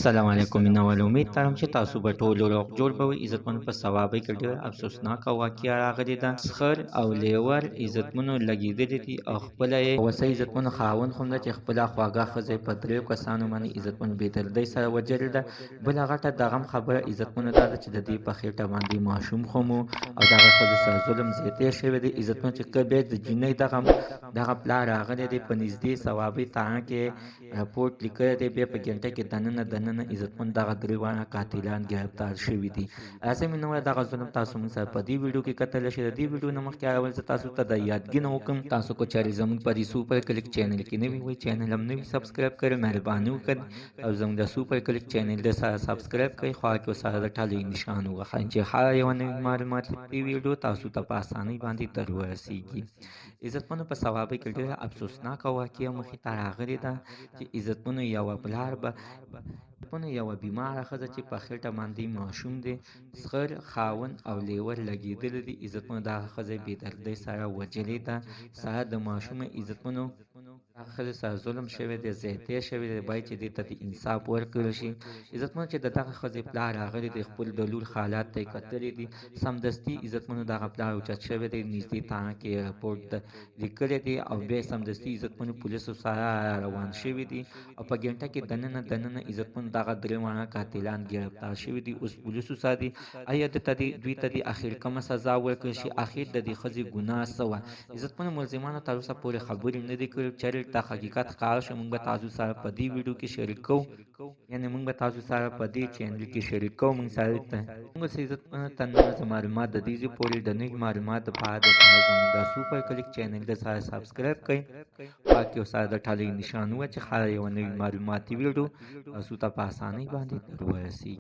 السلام علیکم مینوال امید لرم چې تاسو به ټول روغ جوړ به وئ. عزتمنو په صوابۍ کې ډېره افسوسناکه واقعه راغلې ده. خر او لیور عزتمنو لګېدلي دي او خپله یې وسه عزتمنو خاوند خو هم ده چې خپله خواږه ښځه په دریو کسانو باندې عزتمنو بېدردۍ سره وژلې ده. بله غټه د غم خبره عزتمنو دا ده چې د دې په خېټه باندې ماشوم خو مو او دغه ښځې سره ظلم زیاتی شوی دی. عزتمنو چې که بیا د جینۍ دغه پلار راغلی دی په نږدې صوابۍ تاڼه کې راپورټ لیکلی دی، بیا په ګنټه کې دننه عزتمن دغه درې واړه قاتلان ګرفتار شوي دي. راځئ مینوال دغه ظلم تاسو موږ سره په دې ویډیو کې کتلی شئ. د دې ویډیو نه مخکې اول زه تاسو ته د یادګینه وکړم تاسو که چېرې زموږ په دې سوپر کلیک چینل کې نوي وئ، چینل هم نوي سبسکرایب کړئ، مهرباني وکړئ او زموږ د سوپر کلیک چینل د سره سبسکرایب کړئ، خوا کې ورسره د ټلۍ نشان ووهئ چې هر یوه نوي معلومات دې ویډیو تاسو ته په اسانۍ باندې در ورسیږي. عزتمنو په صوابۍ کې ډېره افسوسناکه واقعه مخې ته راغلې ده چې عزتمنو یوه پلار به یوه بیماره ښځه چې په خېټه باندې ماشوم دی، خر خاوند او لیور لګېدلی دي. عزتمنو دغه ښځه بېدردۍ سره وژلې ده، سره د ماشومه عزتمنو هغه ښځې سره ظلم شوی دی، زیاتی شوی دی، باید چې دې ته د انصاف ورکړل شي. عزتمنو چې د دغه ښځې پلار راغلی دی، خپل د لور حالات ته یې کتلي دي، سمدستي عزتمنو دغه پلار اوچت شوی دی، نږدې تاڼه کې یې رپورټ لیکلی دی او بیا یې سمدستي عزتمنو پولیسو سره روان شوي دي او په ګنټه کې دننه عزتمنو دغه درې واړه قاتلان ګرفتار شوي دي، اوس پولیسو سره دي. ایا دوی ته د اخر کومه سزا ورکړل شي؟ اخر د دې ښځې ګناه څه وه؟ عزتمنو ملزمانو تر اوسه پورې خبرې نه دي کړې. چېرې د حقیقت ښکاره شو موږ به تاسو سره په دې ویډیو کې شریک کوو، یعنې موږ به تاسو سره په دې چینل کې شریک کوو. موږ سره عزتمنو ته نوي معلومات د دې پورې د نوي معلومات دپاره د سره زموږ د سوپر کلیک چینل د سره سبسکرایب کړئ، خوا کې ورسره د ټلۍ نشان ووهئ چې هر یوه نوي معلوماتي ویډیو تاسو ته په اسانۍ باندې در ورسیږي.